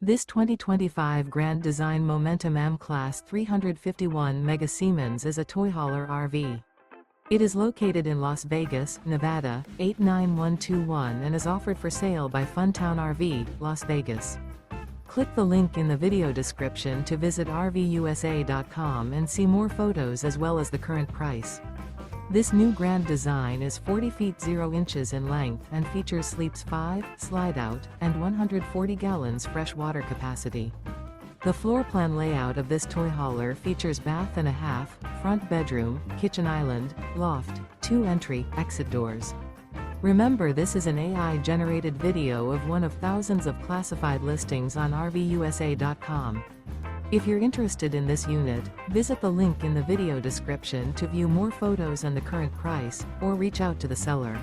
This 2025 Grand Design Momentum M-Class 351 Mega Siemens is a toy hauler RV. It is located in Las Vegas, Nevada, 89121 and is offered for sale by Funtown RV, Las Vegas. Click the link in the video description to visit RVUSA.com and see more photos as well as the current price. This new grand design is 40 feet 0 inches in length and features sleeps 5, slide-out, and 140 gallons fresh water capacity. The floor plan layout of this toy hauler features bath and a half, front bedroom, kitchen island, loft, 2 entry/exit doors. Remember, this is an AI-generated video of one of thousands of classified listings on RVUSA.com. If you're interested in this unit, visit the link in the video description to view more photos and the current price, or reach out to the seller.